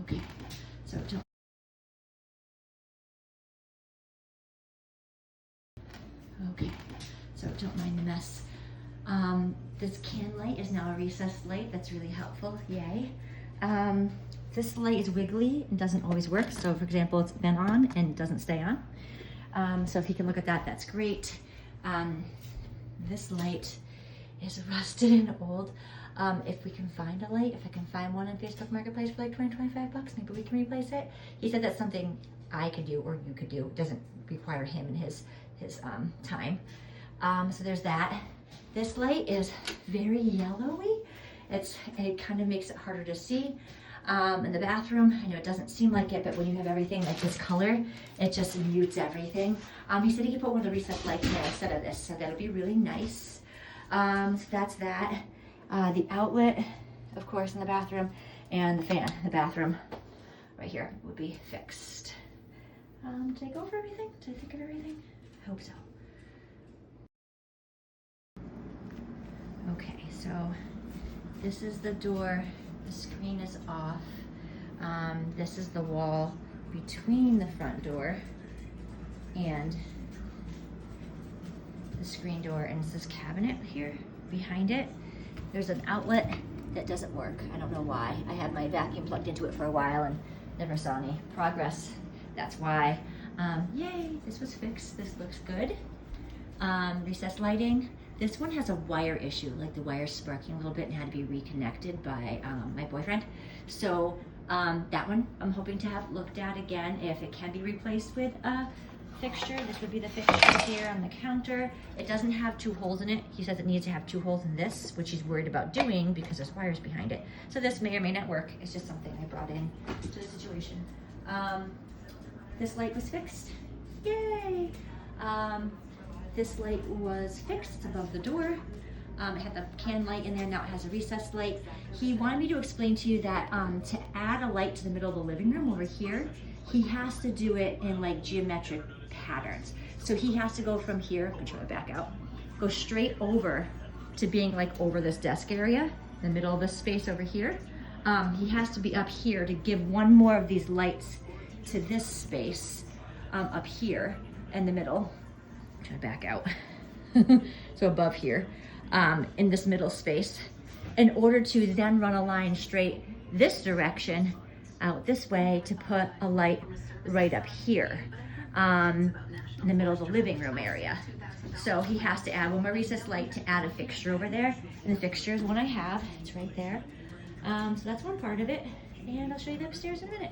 Okay, so don't mind the mess. This can light is now a recessed light. That's really helpful, yay. This light is wiggly and doesn't always work. So for example, it's been on and doesn't stay on. So if you can look at that, that's great. This light is rusted and old. If we can find a light, if I can find one on Facebook Marketplace for like 20, 25 bucks, maybe we can replace it. He said that's something I could do or you could do. It doesn't require him and his time. So there's that. This light is very yellowy. It kind of makes it harder to see. In the bathroom, I know it doesn't seem like it, but when you have everything like this color, it just mutes everything. He said he could put one of the recessed lights there instead of this, so that'll be really nice. So that's that. The outlet, of course, in the bathroom, and the fan in the bathroom right here would be fixed. Did I go over everything? Did I think of everything? I hope so. Okay, so this is the door. The screen is off. This is the wall between the front door and the screen door, and it's this cabinet here behind it. There's an outlet that doesn't work. I don't know why. I had my vacuum plugged into it for a while and never saw any progress. That's why. Yay, this was fixed. This looks good. Recessed lighting. This one has a wire issue, like the wire's sparking a little bit and had to be reconnected by my boyfriend. So that one I'm hoping to have looked at again if it can be replaced with a fixture. This would be the fixture here on the counter. It doesn't have 2 holes in it. He says it needs to have 2 holes in this, which he's worried about doing because there's wires behind it. So this may or may not work. It's just something I brought in to the situation. This light was fixed. Yay! This light was fixed. It's above the door. It had the can light in there. Now it has a recessed light. He wanted me to explain to you that to add a light to the middle of the living room over here, he has to do it in like geometric patterns. So he has to go from here, I'm gonna try to back out, go straight over to being like over this desk area, the middle of this space over here. He has to be up here to give one more of these lights to this space up here in the middle. I'm trying to back out. So above here, in this middle space, in order to then run a line straight this direction out this way to put a light right up here in the middle of the living room area. So he has to add one more recessed light to add a fixture over there. And the fixture is one I have, it's right there. So that's one part of it. And I'll show you the upstairs in a minute.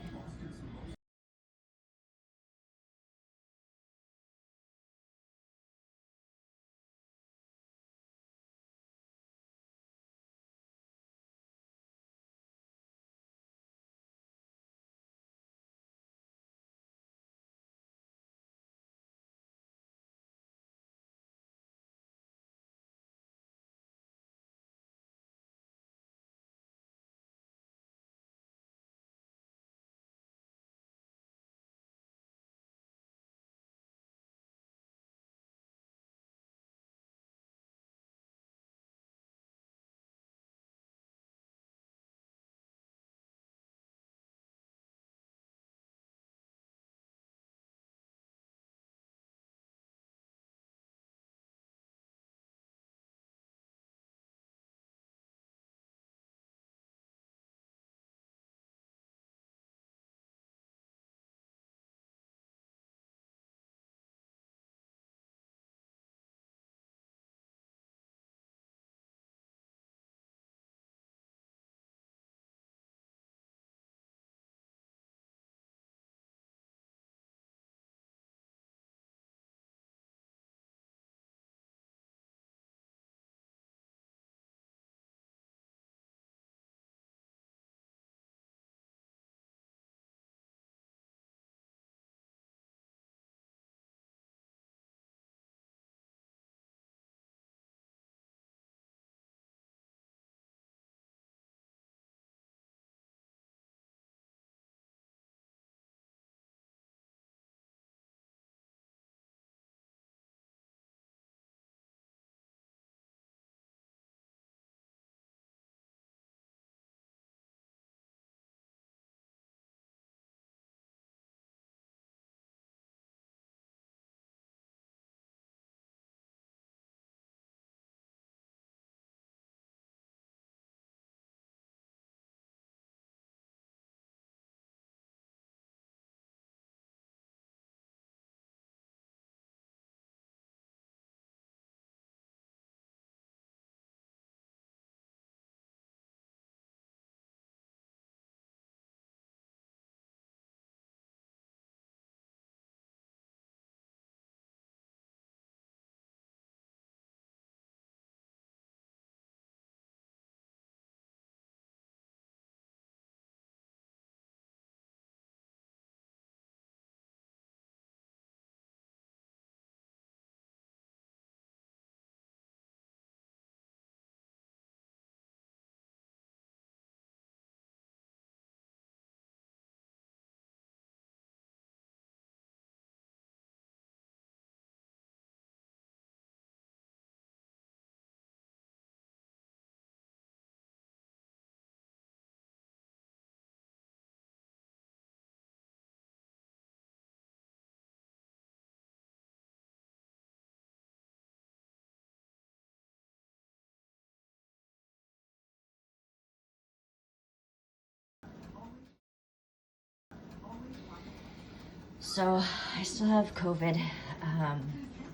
So I still have COVID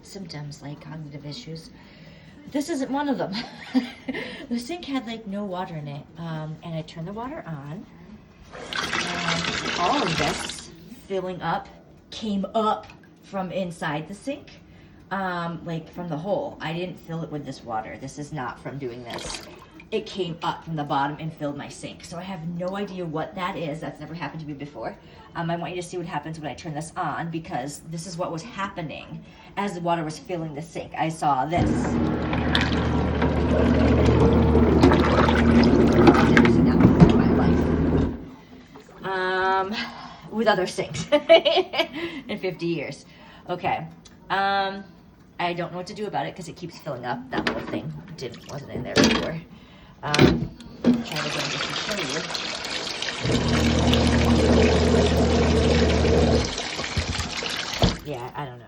symptoms like cognitive issues. This isn't one of them. The sink had like no water in it, and I turned the water on, and all of this filling up came up from inside the sink, like from the hole. I didn't fill it with this water. This is not from doing this. It came up from the bottom and filled my sink. So I have no idea what that is. That's never happened to me before. I want you to see what happens when I turn this on, because this is what was happening as the water was filling the sink. I saw this. I've never seen that before in my life. With other sinks in 50 years. Okay. I don't know what to do about it because it keeps filling up. That little thing wasn't in there before. Try it again just to show you. Yeah, I don't know.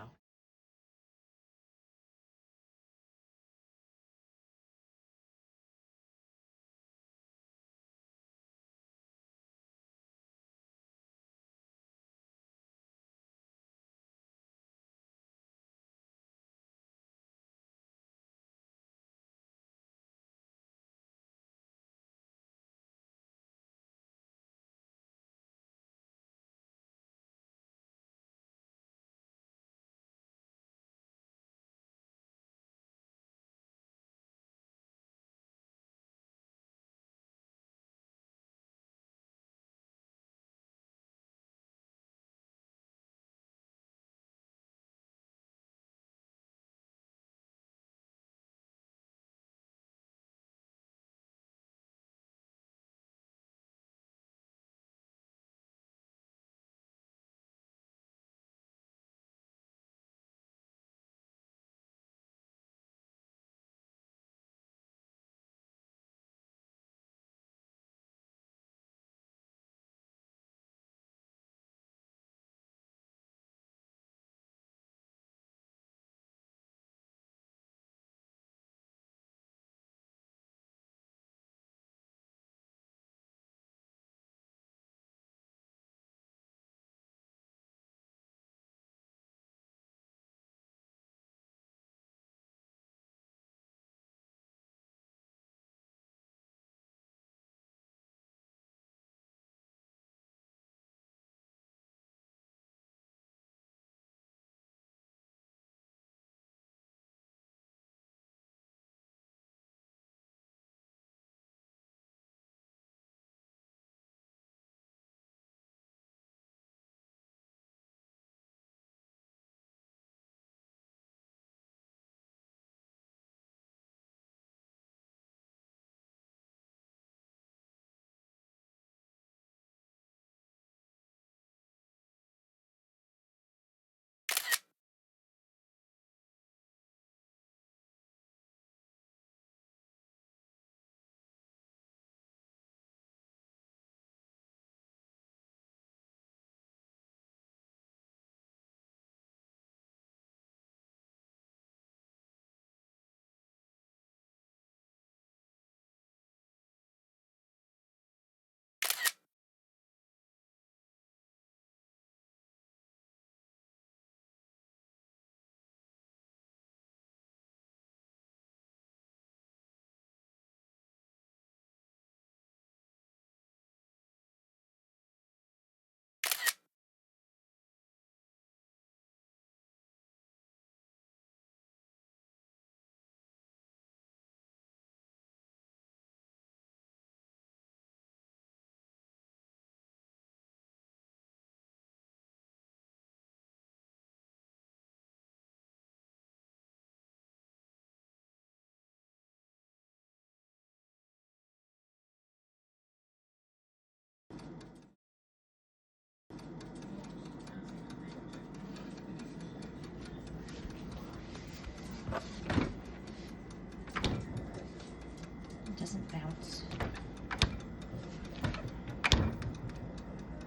It doesn't bounce.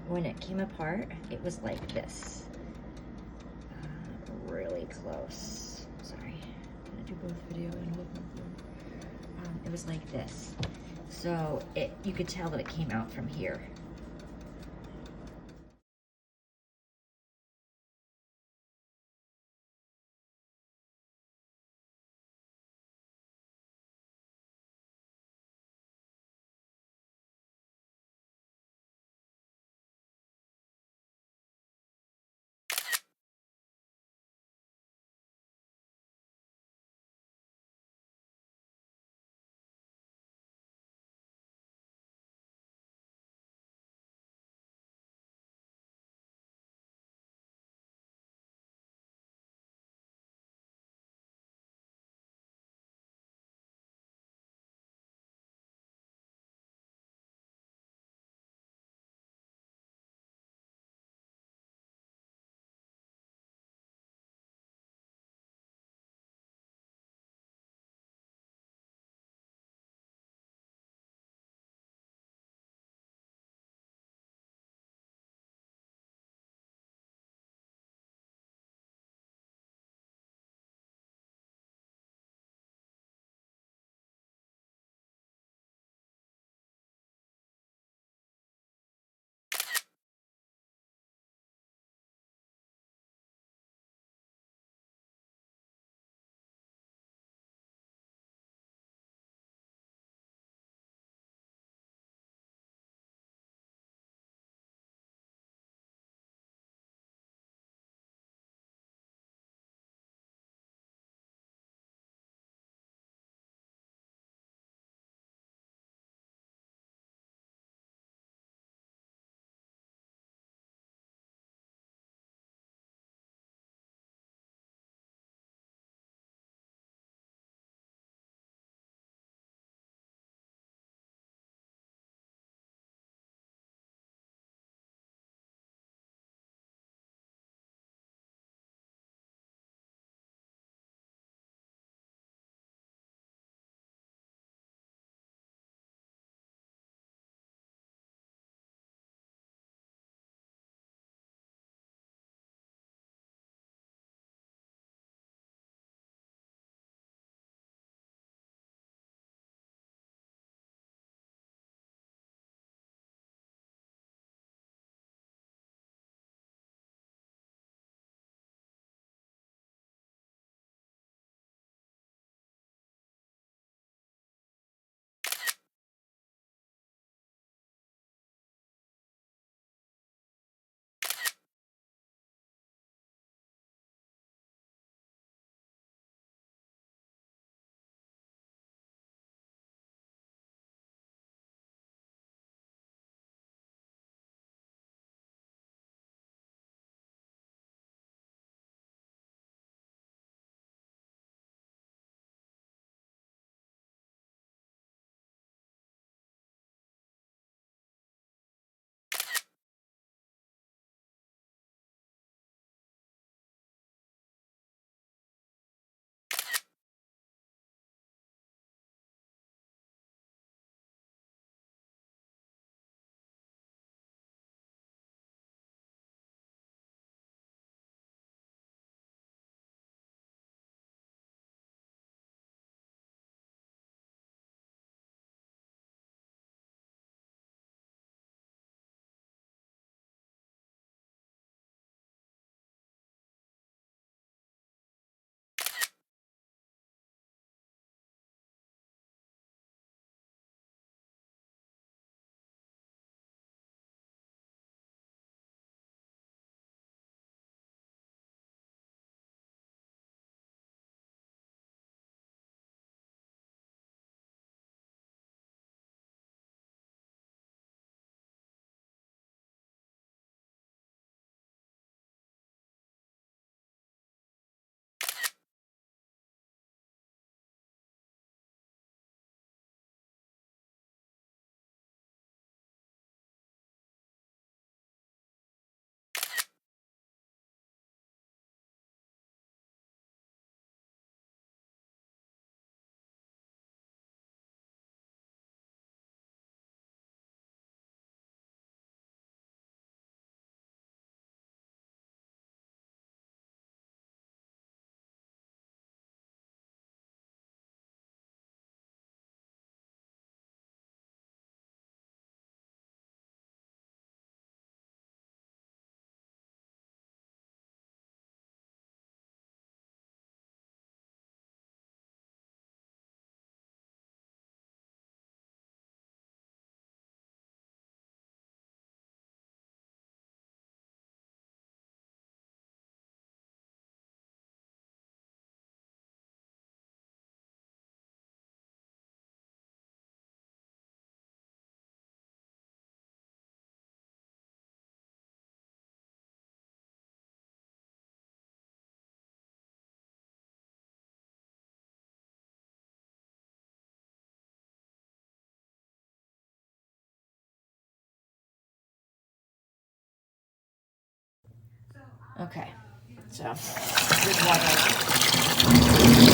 When it came apart, it was like this. Really close. Sorry. I'm gonna do both video and hold my phone. It was like this. So you could tell that it came out from here. Okay, so good water.